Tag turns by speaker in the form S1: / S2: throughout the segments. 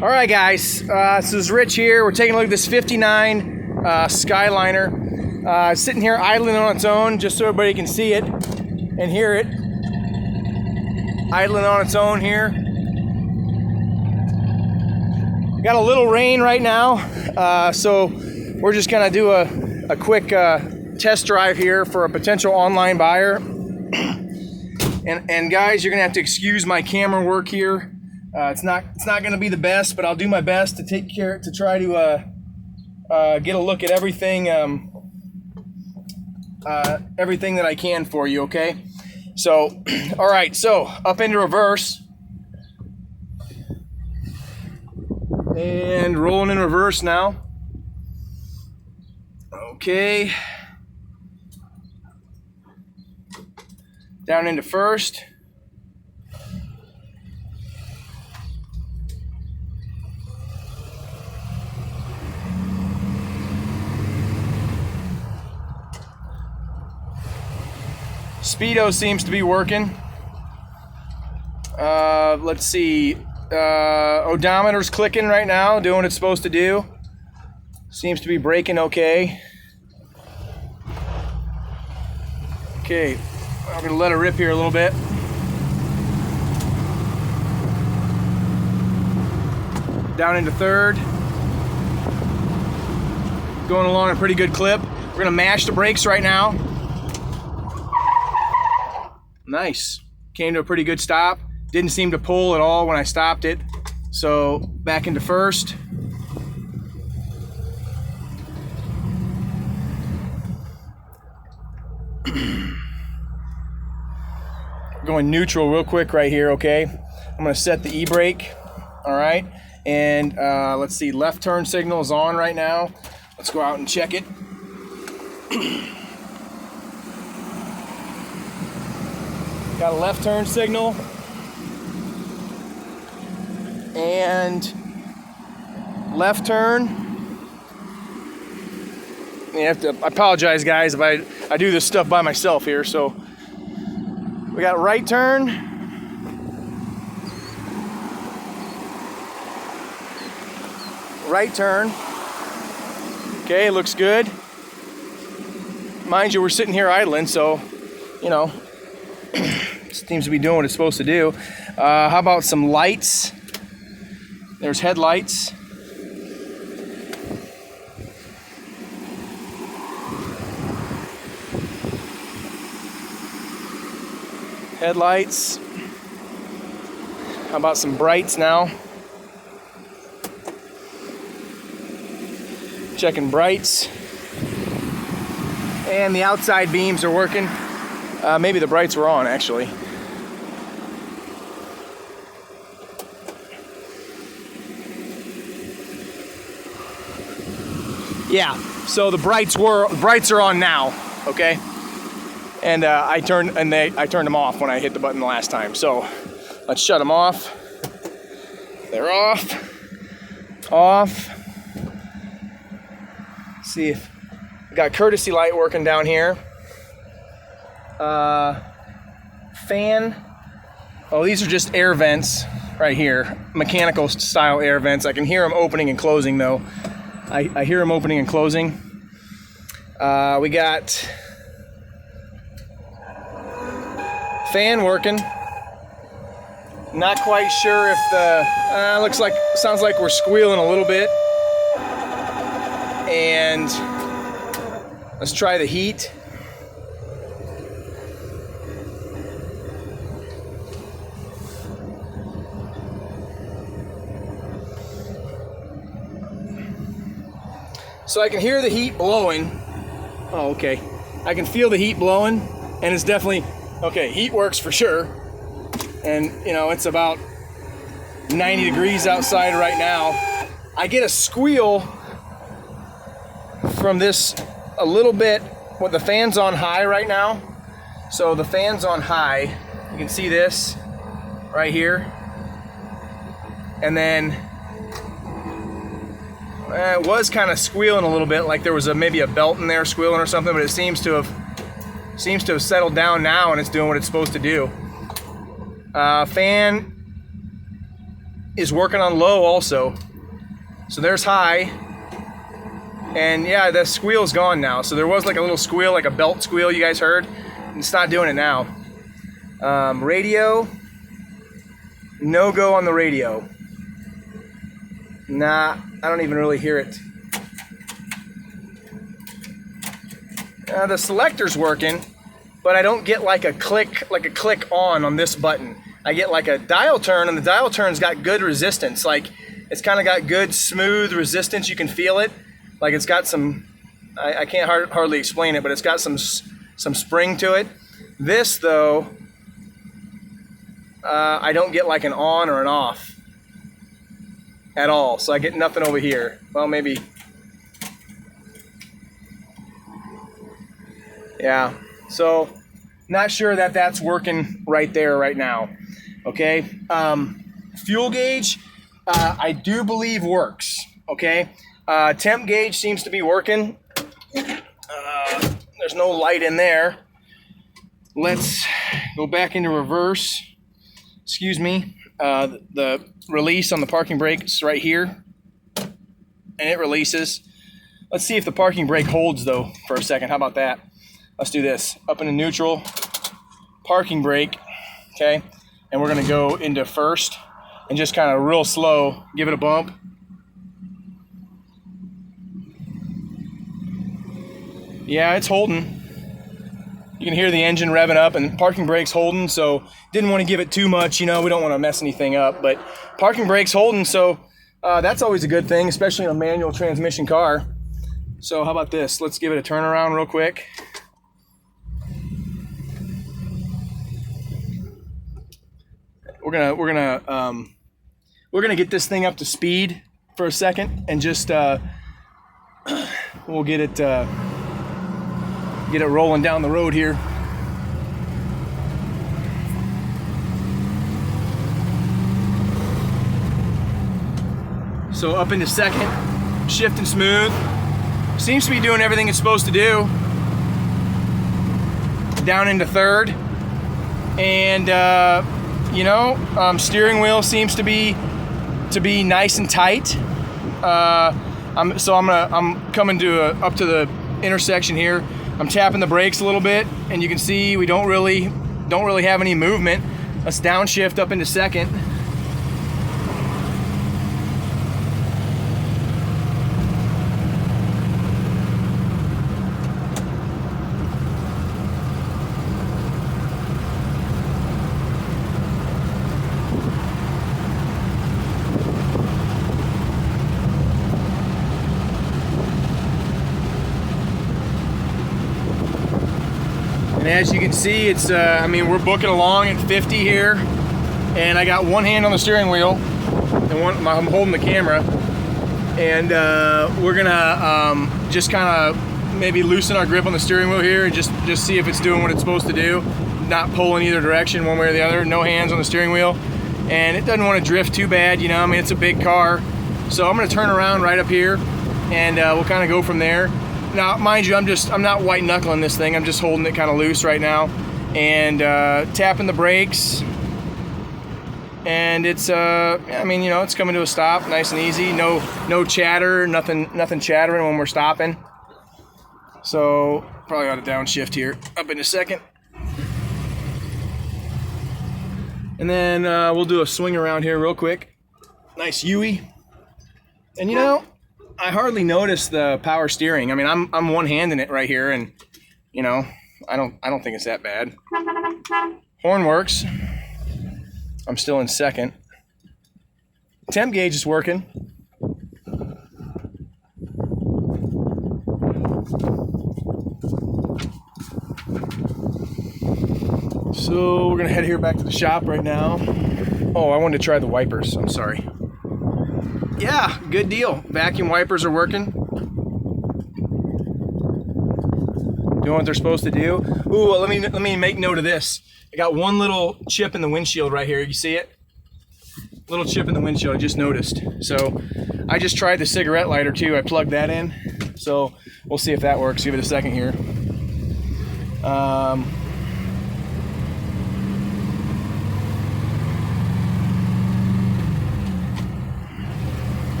S1: All right, guys, this is Rich here. We're taking a look at this 59 Skyliner. Sitting here idling on its own, just so everybody can see it and hear it. Idling on its own here. Got a little rain right now, so we're just gonna do a quick test drive here for a potential online buyer. And guys, you're gonna have to excuse my camera work here. It's not gonna be the best, but I'll do my best to try to get a look at everything everything that I can for you. Okay, so all right, so up into reverse and rolling in reverse now. Okay, down into first. Speedo seems to be working. Let's see. Odometer's clicking right now, doing what it's supposed to do. Seems to be braking okay. Okay, I'm gonna let it rip here a little bit. Down into third. Going along a pretty good clip. We're gonna mash the brakes right now. Nice. Came to a pretty good stop. Didn't seem to pull at all when I stopped it. So back into first. Going neutral real quick right here, okay? I'm gonna set the e-brake, all right? And let's see, left turn signal is on right now. Let's go out and check it. Got a left turn signal. And left turn. I apologize, guys, if I do this stuff by myself here. So we got right turn. Right turn. Okay, looks good. Mind you, we're sitting here idling, so, you know, seems to be doing what it's supposed to do. How about some lights? There's headlights. Headlights. How about some brights now? Checking brights. And the outside beams are working. Maybe the brights were on, actually. Yeah, so the brights are on now, okay? And I turned them off when I hit the button the last time. So let's shut them off. They're off. Off. Let's see if we got courtesy light working down here. Fan. Oh, these are just air vents right here. Mechanical style air vents. I can hear them opening and closing though. I hear them opening and closing. We got fan working. Not quite sure if the sounds like we're squealing a little bit. And let's try the heat. So I can hear the heat blowing. Oh, okay. I can feel the heat blowing, and it's definitely, okay, heat works for sure. And, you know, it's about 90 degrees outside right now. I get a squeal from this a little bit with the fan's on high right now. So the fan's on high. You can see this right here. And then it was kind of squealing a little bit, like there was maybe a belt in there squealing or something, but it seems to have settled down now, and it's doing what it's supposed to do. Fan is working on low also. So there's high. And yeah, the squeal's gone now. So there was like a little squeal, like a belt squeal you guys heard. It's not doing it now. Radio, no go on the radio. Nah, I don't even really hear it. The selector's working, but I don't get like a click on this button. I get like a dial turn, and the dial turn's got good resistance. Like it's kind of got good smooth resistance. You can feel it. Like it's got some, I can't hardly explain it, but it's got some spring to it. This though, I don't get like an on or an off at all. So I get nothing over here. Well, maybe. Yeah. So not sure that that's working right there right now. Okay. Fuel gauge, I do believe works. Okay. Temp gauge seems to be working. There's no light in there. Let's go back into reverse. Excuse me. The release on the parking brake is right here, and it releases. Let's see if the parking brake holds though for a second. How about that? Let's do this. Up into neutral, parking brake, okay? And we're gonna go into first and just kind of real slow, give it a bump. Yeah, it's holding. You can hear the engine revving up, and parking brake's holding, so didn't want to give it too much, you know, we don't want to mess anything up, but parking brake's holding, so that's always a good thing, especially in a manual transmission car. So how about this? Let's give it a turnaround real quick. We're gonna get this thing up to speed for a second, and just we'll get it rolling down the road here. So up into second, shifting smooth. Seems to be doing everything it's supposed to do. Down into third, and steering wheel seems to be nice and tight. I'm coming to up to the intersection here. I'm tapping the brakes a little bit, and you can see we don't really have any movement. Let's downshift up into second. And as you can see, it's we're booking along at 50 here, and I got one hand on the steering wheel, and I'm holding the camera, and we're gonna just kind of maybe loosen our grip on the steering wheel here and just see if it's doing what it's supposed to do, not pull in either direction, one way or the other. No hands on the steering wheel, and it doesn't want to drift too bad, you know. I mean, it's a big car, so I'm gonna turn around right up here, and we'll kind of go from there. Now, mind you, I'm not white knuckling this thing. I'm just holding it kind of loose right now, and tapping the brakes. And it's it's coming to a stop, nice and easy. No chatter, nothing chattering when we're stopping. So probably ought to downshift here up in a second. And then we'll do a swing around here real quick. Nice U-ey. And I hardly notice the power steering. I mean, I'm one-handing it right here, and I don't think it's that bad. Horn works. I'm still in second. Temp gauge is working. So we're gonna head here back to the shop right now. Oh, I wanted to try the wipers. I'm sorry. Yeah, good deal. Vacuum wipers are working. Doing what they're supposed to do. Ooh, well, let me make note of this. I got one little chip in the windshield right here. You see it? Little chip in the windshield, I just noticed. So I just tried the cigarette lighter too. I plugged that in. So we'll see if that works. Give it a second here.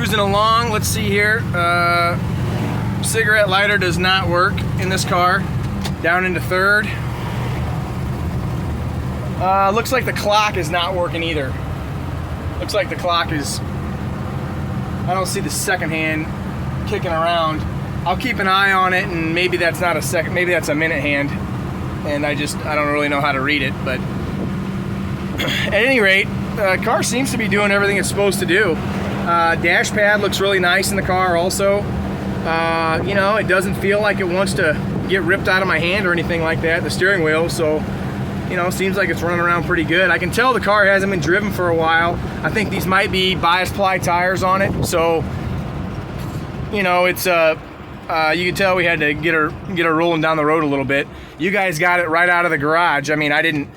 S1: cruising along. Let's see here. Cigarette lighter does not work in this car. Down into third. Looks like the clock is not working either. Looks like the clock is, I don't see the second hand kicking around. I'll keep an eye on it, and maybe that's not a second, maybe that's a minute hand, and I don't really know how to read it. But at any rate, the car seems to be doing everything it's supposed to do. Dash pad looks really nice in the car also. You know, it doesn't feel like it wants to get ripped out of my hand or anything like that, the steering wheel. So, you know, seems like it's running around pretty good. I can tell the car hasn't been driven for a while. I think these might be bias ply tires on it. So, you know, it's you can tell we had to get her rolling down the road a little bit. You guys got it right out of the garage. I mean, I didn't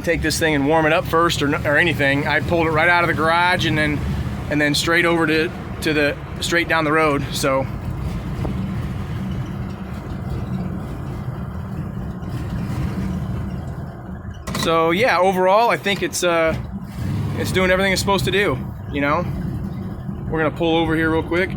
S1: take this thing and warm it up first or anything. I pulled it right out of the garage and then straight over to straight down the road. So yeah, overall, I think it's doing everything it's supposed to do. You know, we're gonna pull over here real quick.